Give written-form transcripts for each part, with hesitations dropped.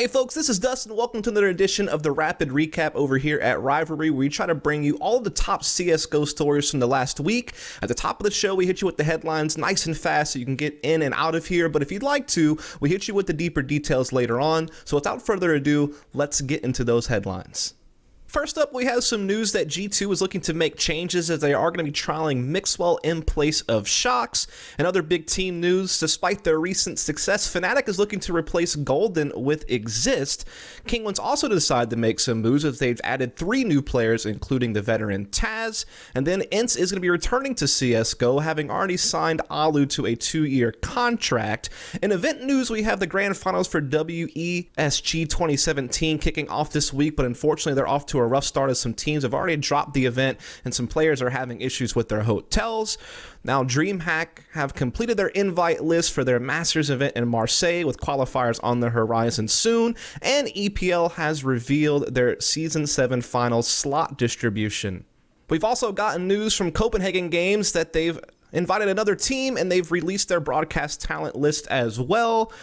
Hey folks, this is dusT and welcome to another edition of the Rapid Recap over here at Rivalry, where we try to bring you all of the top CSGO stories from the last week. At the top of the show, we hit you with the headlines nice and fast so you can get in and out of here, but if you'd like to, we hit you with the deeper details later on. So without further ado, let's get into those headlines. First up, we have some news that G2 is looking to make changes as they are going to be trialing Mixwell in place of Xizt. And other big team news, despite their recent success, Fnatic is looking to replace Golden with Xizt. Kinguin's also decided to make some moves as they've added 3 new players, including the veteran Taz. And then ENCE is going to be returning to CSGO, having already signed allu to a 2-year contract. In event news, we have the grand finals for WESG 2017 kicking off this week, but unfortunately they're off to a rough start as some teams have already dropped the event and some players are having issues with their hotels. Now, DreamHack have completed their invite list for their Masters event in Marseille with qualifiers on the horizon soon, and EPL has revealed their Season 7 finals slot distribution. We've also gotten news from Copenhagen Games that they've invited another team and they've released their broadcast talent list as well.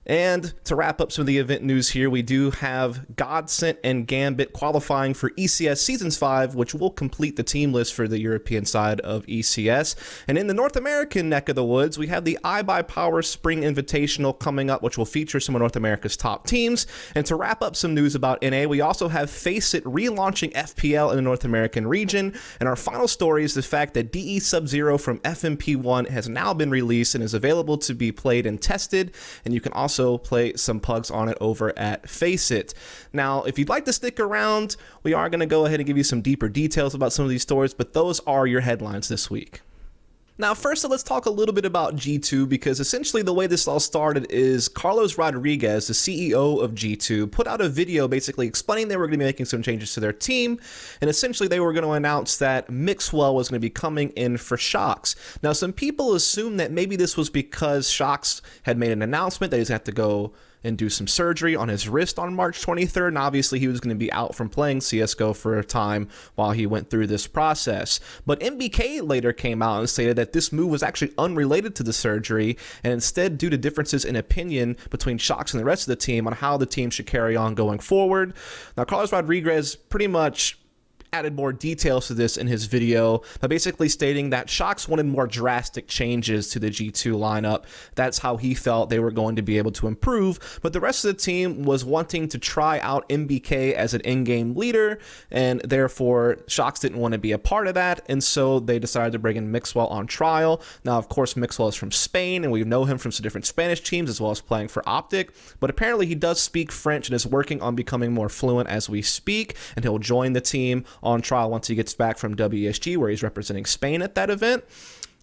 And to wrap up some of the event news here, we do have Godsent and Gambit qualifying for ECS Seasons 5, which will complete the team list for the European side of ECS. And in the North American neck of the woods, we have the iBUYPOWER Spring Invitational coming up, which will feature some of North America's top teams. And to wrap up some news about NA, we also have FACEIT relaunching FPL in the North American region. And our final story is the fact that DE Sub-Zero from FMPONE has now been released and is available to be played and tested. And you can also play some pugs on it over at FACEIT. Now, if you'd like to stick around, we are going to go ahead and give you some deeper details about some of these stories, but those are your headlines this week. Now, first, let's talk a little bit about G2, because essentially the way this all started is Carlos Rodriguez, the CEO of G2, put out a video basically explaining they were going to be making some changes to their team, and essentially they were going to announce that Mixwell was going to be coming in for Xizt. Now, some people assume that maybe this was because Xizt had made an announcement that he's going to have to go and do some surgery on his wrist on March 23rd, and obviously he was going to be out from playing CSGO for a time while he went through this process. But MBK later came out and stated that this move was actually unrelated to the surgery, and instead due to differences in opinion between Xizt and the rest of the team on how the team should carry on going forward. Now, Carlos Rodriguez pretty much added more details to this in his video by basically stating that Xizt wanted more drastic changes to the G2 lineup. That's how he felt they were going to be able to improve, but the rest of the team was wanting to try out MBK as an in-game leader, and therefore Xizt didn't want to be a part of that, and so they decided to bring in Mixwell on trial. Now, of course, Mixwell is from Spain, and we know him from some different Spanish teams as well as playing for Optic, but apparently he does speak French and is working on becoming more fluent as we speak, and he'll join the team on trial once he gets back from WESG, where he's representing Spain at that event.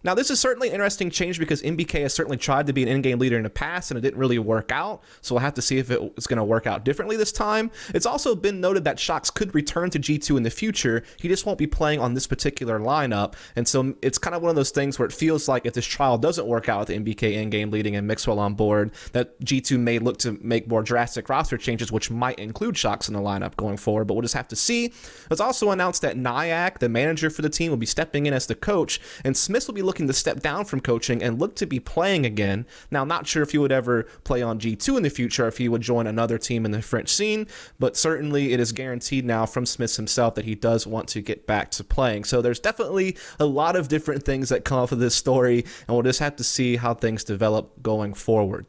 Now, this is certainly an interesting change because MBK has certainly tried to be an in-game leader in the past and it didn't really work out, so we'll have to see if it's going to work out differently this time. It's also been noted that Xizt could return to G2 in the future. He just won't be playing on this particular lineup, and so it's kind of one of those things where it feels like if this trial doesn't work out with MBK in-game leading and Mixwell on board, that G2 may look to make more drastic roster changes, which might include Xizt in the lineup going forward, but we'll just have to see. It's also announced that Nyack, the manager for the team, will be stepping in as the coach, and Smith will be looking to step down from coaching and look to be playing again. Now, not sure if he would ever play on G2 in the future, if he would join another team in the French scene, but certainly it is guaranteed now from Smith himself that he does want to get back to playing. So there's definitely a lot of different things that come off of this story, and we'll just have to see how things develop going forward.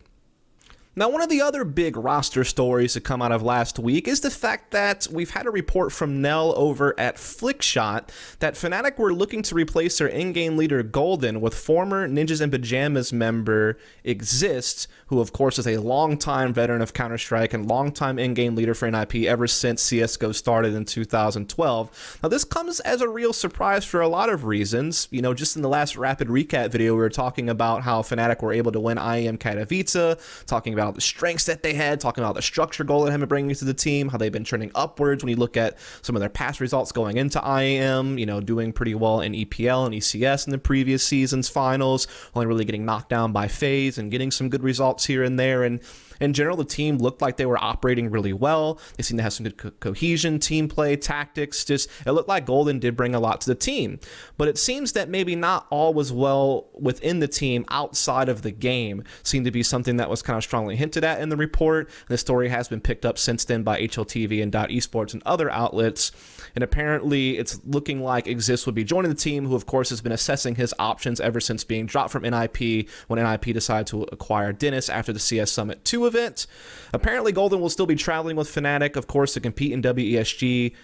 Now, one of the other big roster stories to come out of last week is the fact that we've had a report from Nell over at Flickshot that Fnatic were looking to replace their in-game leader Golden with former Ninjas in Pajamas member Xizt, who of course is a longtime veteran of Counter-Strike and longtime in-game leader for NIP ever since CSGO started in 2012. Now, this comes as a real surprise for a lot of reasons. You know, just in the last Rapid Recap video, we were talking about how Fnatic were able to win IEM Katowice, talking about the strengths that they had, talking about the structure goal that have been bringing to the team, how they've been trending upwards when you look at some of their past results going into IAM, you know, doing pretty well in EPL and ECS in the previous season's finals, only really getting knocked down by FaZe and getting some good results here and there. And in general, the team looked like they were operating really well. They seemed to have some good cohesion, team play, tactics. Just it looked like Golden did bring a lot to the team. But it seems that maybe not all was well within the team outside of the game. Seemed to be something that was kind of strongly only hinted at in the report. This story has been picked up since then by HLTV and dotEsports and other outlets. And apparently it's looking like Xizt would be joining the team, who of course has been assessing his options ever since being dropped from NIP when NIP decided to acquire Dennis after the CS Summit 2 event. Apparently Golden will still be traveling with Fnatic, of course, to compete in WESG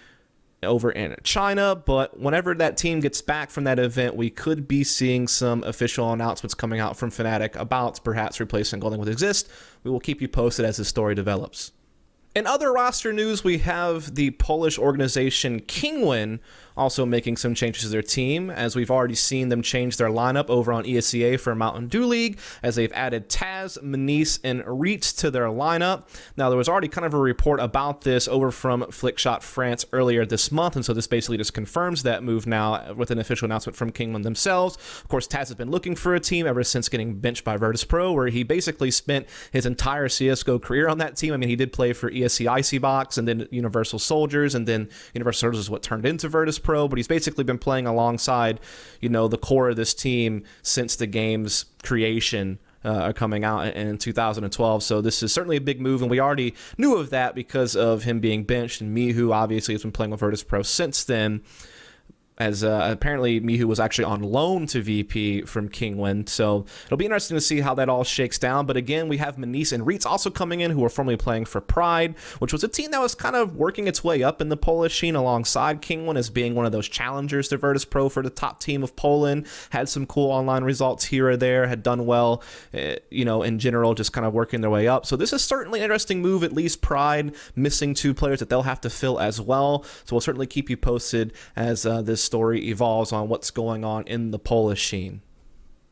over in China, but whenever that team gets back from that event, we could be seeing some official announcements coming out from Fnatic about perhaps replacing Golden with Xizt. We will keep you posted as the story develops. In other roster news, we have the Polish organization Kinguin also making some changes to their team, as we've already seen them change their lineup over on ESEA for Mountain Dew League, as they've added Taz, Manice, and Xizt to their lineup. Now, there was already kind of a report about this over from Flickshot France earlier this month, and so this basically just confirms that move now with an official announcement from Kinguin themselves. Of course, Taz has been looking for a team ever since getting benched by Virtus.pro, where he basically spent his entire CSGO career on that team. I mean, he did play for ESC Icebox and then Universal Soldiers, and then Universal Soldiers is what turned into Virtus.pro, but he's basically been playing alongside, the core of this team since the game's creation coming out in 2012. So this is certainly a big move, and we already knew of that because of him being benched, and Mihu obviously has been playing with Virtus.pro since then, as apparently Mihu was actually on loan to VP from Kinguin. So it'll be interesting to see how that all shakes down. But again, we have Manice and Xizt also coming in, who are formerly playing for Pride, which was a team that was kind of working its way up in the Polish scene alongside Kinguin as being one of those challengers to Virtus.pro for the top team of Poland. Had some cool online results here or there, had done well, in general, just kind of working their way up. So this is certainly an interesting move, at least Pride missing 2 players that they'll have to fill as well. So we'll certainly keep you posted as this story evolves on what's going on in the Polish scene.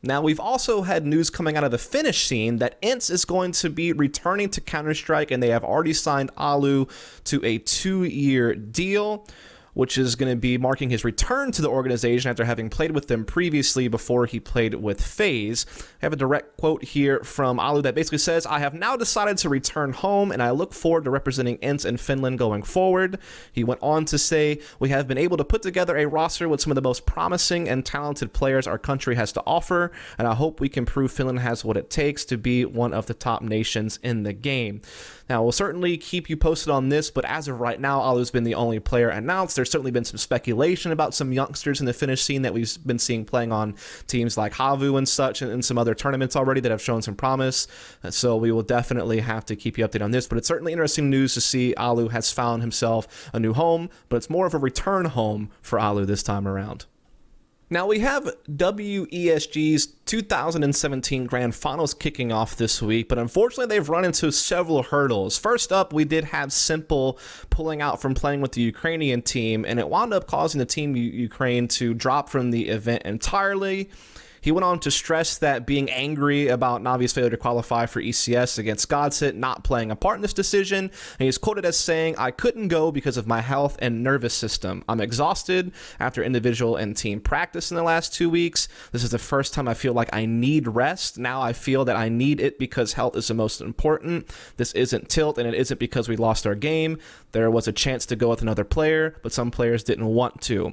Now, we've also had news coming out of the Finnish scene that ENCE is going to be returning to Counter-Strike, and they have already signed allu to a 2-year deal, which is going to be marking his return to the organization after having played with them previously before he played with FaZe. I have a direct quote here from allu that basically says, "I have now decided to return home, and I look forward to representing ENCE in Finland going forward." He went on to say, "We have been able to put together a roster with some of the most promising and talented players our country has to offer, and I hope we can prove Finland has what it takes to be one of the top nations in the game." Now, we'll certainly keep you posted on this, but as of right now, allu's been the only player announced. There's certainly been some speculation about some youngsters in the Finnish scene that we've been seeing playing on teams like Havu and such, and some other tournaments already that have shown some promise. So we will definitely have to keep you updated on this, but it's certainly interesting news to see allu has found himself a new home, but it's more of a return home for allu this time around. Now, we have WESG's 2017 Grand Finals kicking off this week, but unfortunately they've run into several hurdles. First up, we did have Simple pulling out from playing with the Ukrainian team, and it wound up causing the team Ukraine to drop from the event entirely. He went on to stress that being angry about Navi's failure to qualify for ECS against Xizt not playing a part in this decision, and he's quoted as saying, "I couldn't go because of my health and nervous system. I'm exhausted after individual and team practice in the last 2 weeks. This is the first time I feel like I need rest. Now I feel that I need it because health is the most important. This isn't tilt, and it isn't because we lost our game. There was a chance to go with another player, but some players didn't want to."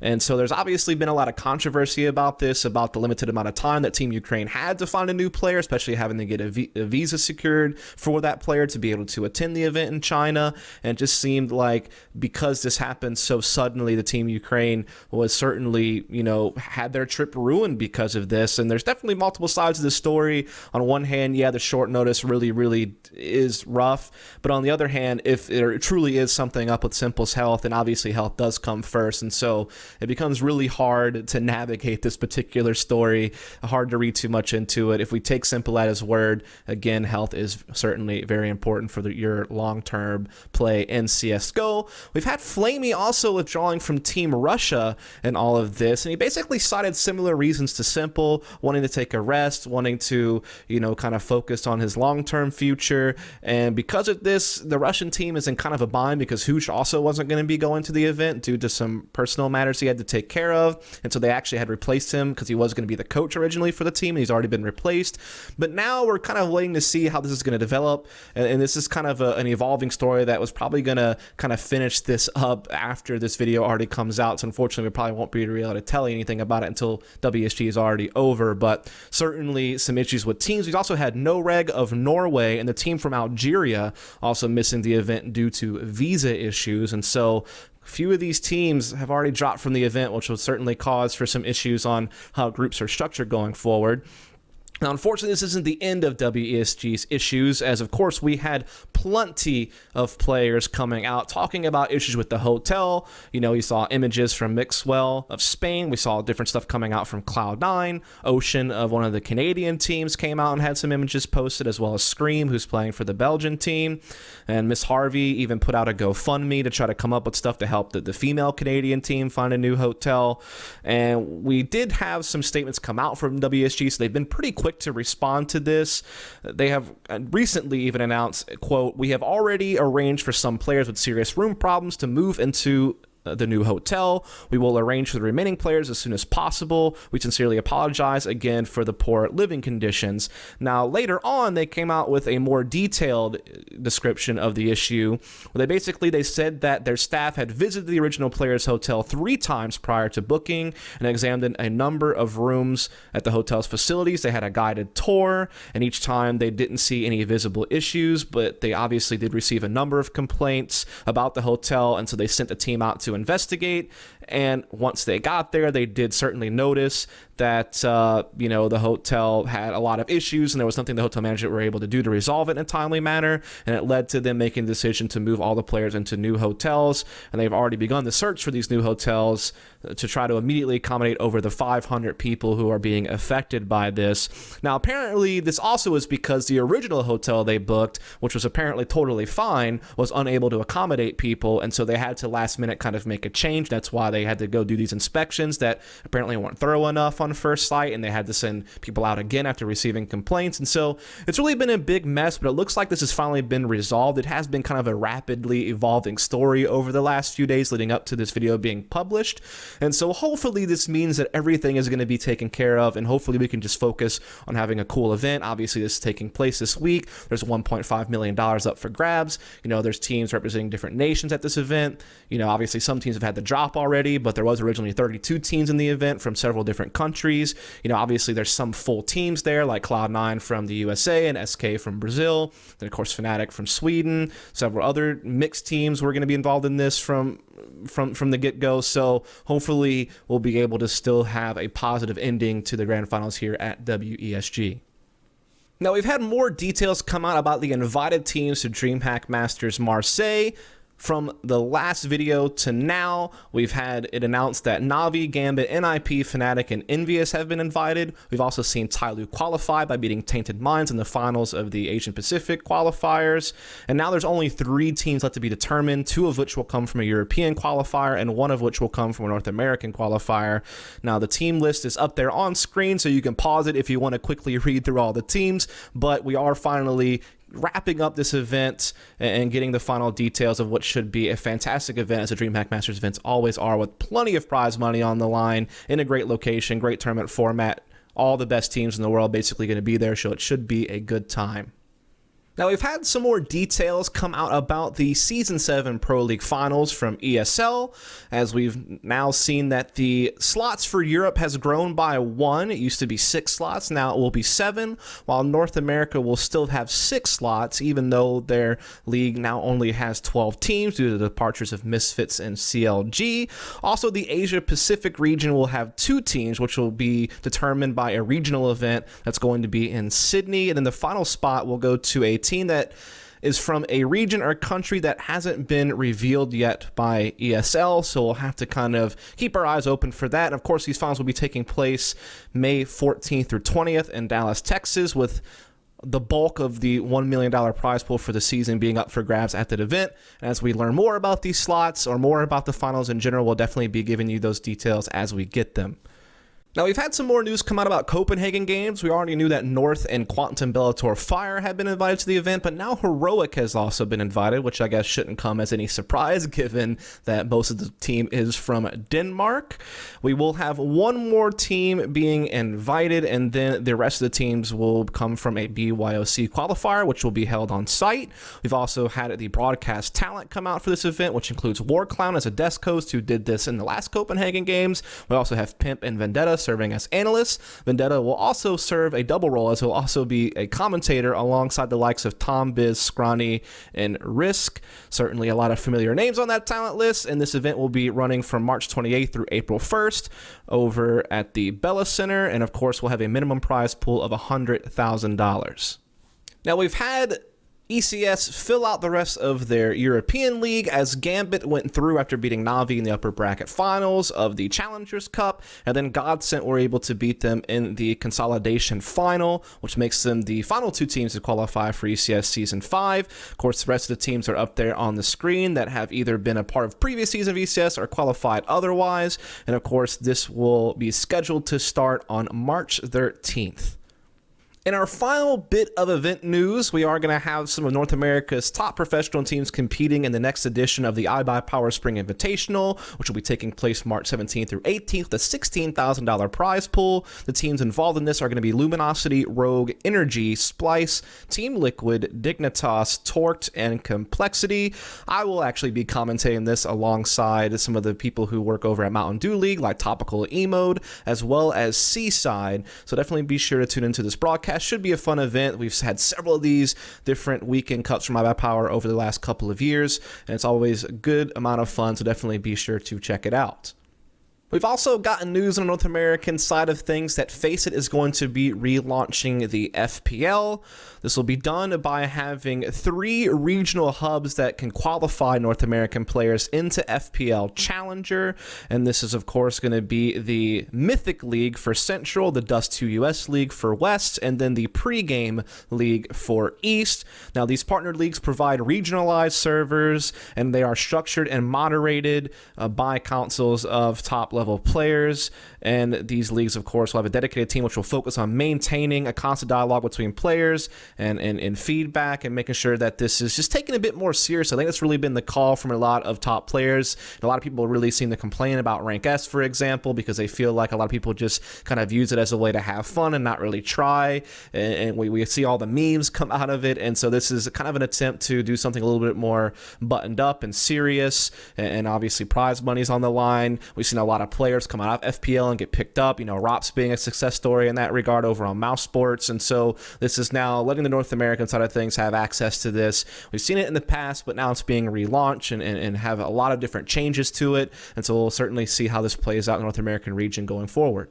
And so there's obviously been a lot of controversy about this, about the limited amount of time that Team Ukraine had to find a new player, especially having to get a visa secured for that player to be able to attend the event in China. And it just seemed like because this happened so suddenly, the Team Ukraine was certainly, had their trip ruined because of this. And there's definitely multiple sides of the story. On one hand, yeah, the short notice really, really is rough. But on the other hand, if there truly is something up with Simple's health, and obviously health does come first. And so it becomes really hard to navigate this particular story, hard to read too much into it. If we take Simple at his word, again, health is certainly very important for your long-term play in CSGO. We've had Flamey also withdrawing from Team Russia in all of this, and he basically cited similar reasons to Simple, wanting to take a rest, wanting to, kind of focus on his long-term future. And because of this, the Russian team is in kind of a bind because Hoosh also wasn't going to be going to the event due to some personal matters he had to take care of, and so they actually had replaced him because he was going to be the coach originally for the team, and he's already been replaced. But now we're kind of waiting to see how this is going to develop, and this is kind of an evolving story that was probably going to kind of finish this up after this video already comes out. So unfortunately, we probably won't be able to tell you anything about it until WESG is already over. But certainly some issues with teams. We've also had No Reg of Norway and the team from Algeria also missing the event due to visa issues, and so a few of these teams have already dropped from the event, which will certainly cause for some issues on how groups are structured going forward. Now, unfortunately, this isn't the end of WESG's issues, as of course we had plenty of players coming out talking about issues with the hotel. You know, you saw images from Mixwell of Spain. We saw different stuff coming out from Cloud9. Ocean of one of the Canadian teams came out and had some images posted, as well as Scream, who's playing for the Belgian team. And Miss Harvey even put out a GoFundMe to try to come up with stuff to help the female Canadian team find a new hotel. And we did have some statements come out from WESG, so they've been pretty quick to respond to this. They have recently even announced, quote, "We have already arranged for some players with serious room problems to move into the new hotel. We will arrange for the remaining players as soon as possible. We sincerely apologize again for the poor living conditions." Now, later on, they came out with a more detailed description of the issue. They said that their staff had visited the original players' hotel 3 times prior to booking and examined a number of rooms at the hotel's facilities. They had a guided tour, and each time they didn't see any visible issues, but they obviously did receive a number of complaints about the hotel, and so they sent a team out to investigate. And once they got there, they did certainly notice that the hotel had a lot of issues, and there was something the hotel management were able to do to resolve it in a timely manner, and it led to them making the decision to move all the players into new hotels. And they've already begun the search for these new hotels to try to immediately accommodate over the 500 people who are being affected by this. Now, apparently, this also is because the original hotel they booked, which was apparently totally fine, was unable to accommodate people, and so they had to last minute kind of make a change. That's why they had to go do these inspections that apparently weren't thorough enough on first sight, and they had to send people out again after receiving complaints. And so it's really been a big mess, but it looks like this has finally been resolved. It has been kind of a rapidly evolving story over the last few days leading up to this video being published. And so hopefully this means that everything is going to be taken care of, and hopefully we can just focus on having a cool event. Obviously, this is taking place this week. There's $1.5 million up for grabs. There's teams representing different nations at this event. Obviously some teams have had the drop already, but there was originally 32 teams in the event from several different countries. Obviously there's some full teams there, like Cloud9 from the USA and SK from Brazil. Then of course Fnatic from Sweden. Several other mixed teams were going to be involved in this from the get-go. So hopefully we'll be able to still have a positive ending to the grand finals here at WESG. Now, we've had more details come out about the invited teams to DreamHack Masters Marseille. From the last video to now, we've had it announced that Navi, Gambit, NIP, Fnatic, and Envious have been invited. We've also seen Tyloo qualify by beating Tainted Minds in the finals of the Asian Pacific qualifiers. And now there's only 3 teams left to be determined, 2 of which will come from a European qualifier and 1 of which will come from a North American qualifier. Now, the team list is up there on screen, so you can pause it if you want to quickly read through all the teams, but we are finally wrapping up this event and getting the final details of what should be a fantastic event, as the DreamHack Masters events always are, with plenty of prize money on the line, in a great location, great tournament format, all the best teams in the world basically going to be there, so it should be a good time. Now, we've had some more details come out about the Season 7 Pro League Finals from ESL, as we've now seen that the slots for Europe has grown by 1. It used to be 6 slots, now it will be 7, while North America will still have 6 slots, even though their league now only has 12 teams due to the departures of Misfits and CLG. Also, the Asia Pacific region will have 2 teams, which will be determined by a regional event that's going to be in Sydney, and then the final spot will go to a team that is from a region or country that hasn't been revealed yet by ESL, so we'll have to kind of keep our eyes open for that. And of course, these finals will be taking place May 14th through 20th in Dallas, Texas, with the bulk of the $1 million prize pool for the season being up for grabs at that event. And as we learn more about these slots or more about the finals in general, we'll definitely be giving you those details as we get them. Now, we've had some more news come out about Copenhagen Games. We already knew that North and Quantum Bellator Fire had been invited to the event, but now Heroic has also been invited, which I guess shouldn't come as any surprise given that most of the team is from Denmark. We will have one more team being invited, and then the rest of the teams will come from a BYOC qualifier, which will be held on site. We've also had the broadcast talent come out for this event, which includes Warclown as a desk host who did this in the last Copenhagen Games. We also have Pimp and Vendetta serving as analysts. Vendetta will also serve a double role, as he'll also be a commentator alongside the likes of Tom, Biz, Scrawny, and Risk. Certainly a lot of familiar names on that talent list, and this event will be running from March 28th through April 1st over at the Bella Center, and of course we'll have a minimum prize pool of $100,000. Now, we've had ECS fill out the rest of their European League as Gambit went through after beating Na'Vi in the upper bracket finals of the Challengers Cup, and then Godsent were able to beat them in the Consolidation Final, which makes them the final two teams to qualify for ECS Season 5. Of course, the rest of the teams are up there on the screen that have either been a part of previous season of ECS or qualified otherwise, and of course, this will be scheduled to start on March 13th. In our final bit of event news, we are going to have some of North America's top professional teams competing in the next edition of the iBUYPOWER Spring Invitational, which will be taking place March 17th through 18th, the $16,000 prize pool. The teams involved in this are going to be Luminosity, Rogue, Energy, Splice, Team Liquid, Dignitas, Torqued, and Complexity. I will actually be commentating this alongside some of the people who work over at Mountain Dew League, like Topical E-Mode, as well as Seaside, so definitely be sure to tune into this broadcast. Should be a fun event. We've had several of these different weekend cups from iBUYPOWER over the last couple of years, and it's always a good amount of fun, so definitely be sure to check it out. We've also gotten news on the North American side of things that FACEIT is going to be relaunching the FPL. This will be done by having 3 regional hubs that can qualify North American players into FPL Challenger, and this is of course going to be the Mythic League for Central, the dusT US League for West, and then the Pregame League for East. Now, these partnered leagues provide regionalized servers, and they are structured and moderated by councils of top-level players, and these leagues of course will have a dedicated team which will focus on maintaining a constant dialogue between players and feedback, and making sure that this is just taken a bit more serious. I think that's really been the call from a lot of top players. And a lot of people really seem to complain about Rank S, for example, because they feel like a lot of people just kind of use it as a way to have fun and not really try, and we see all the memes come out of it, and so this is kind of an attempt to do something a little bit more buttoned up and serious, and obviously prize money's on the line. We've seen a lot of players come out of FPL and get picked up, Rops being a success story in that regard over on Mouse Sports, and so this is now letting the North American side of things have access to this. We've seen it in the past, but now it's being relaunched and have a lot of different changes to it, and so we'll certainly see how this plays out in the North American region going forward.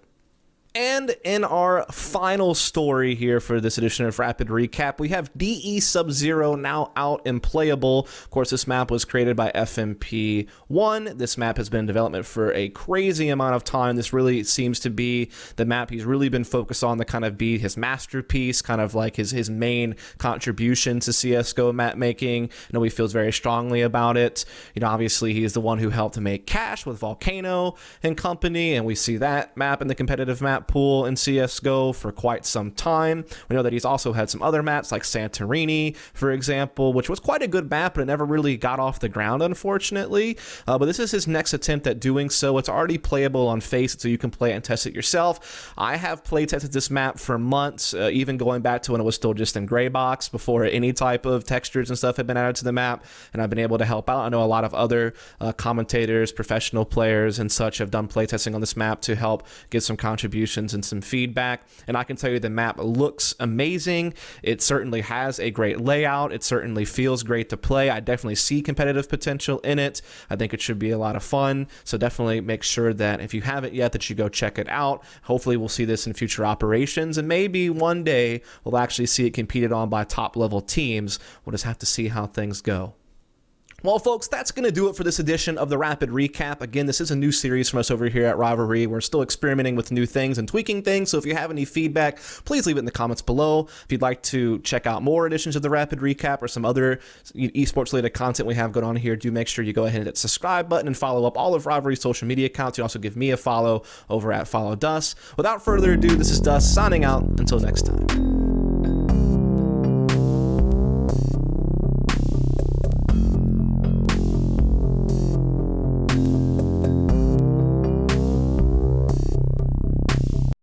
And in our final story here for this edition of Rapid Recap, we have DE Sub-Zero now out and playable. Of course, this map was created by FMPONE. This map has been in development for a crazy amount of time. This really seems to be the map he's really been focused on to kind of be his masterpiece, kind of like his main contribution to CSGO map making. He feels very strongly about it. Obviously, he is the one who helped to make Cash with Volcano and company, and we see that map in the competitive map pool in CSGO for quite some time. We know that he's also had some other maps like Santorini, for example, which was quite a good map, but it never really got off the ground, unfortunately. But this is his next attempt at doing so. It's already playable on FACEIT, so you can play it and test it yourself. I have play tested this map for months, even going back to when it was still just in gray box, before any type of textures and stuff had been added to the map, and I've been able to help out. I know a lot of other commentators, professional players, and such have done play testing on this map to help give some contributions and some feedback, and I can tell you the map looks amazing. It certainly has a great layout. It certainly feels great to play. I definitely see competitive potential in it. I think it should be a lot of fun, so definitely make sure that if you haven't yet that you go check it out. Hopefully we'll see this in future operations, and maybe one day we'll actually see it competed on by top level teams. We'll just have to see how things go. Well, folks, that's going to do it for this edition of the Rapid Recap. Again, this is a new series from us over here at Rivalry. We're still experimenting with new things and tweaking things, so if you have any feedback, please leave it in the comments below. If you'd like to check out more editions of the Rapid Recap or some other esports-related content we have going on here, do make sure you go ahead and hit the subscribe button and follow up all of Rivalry's social media accounts. You can also give me a follow over at dusT. Without further ado, this is dusT signing out. Until next time.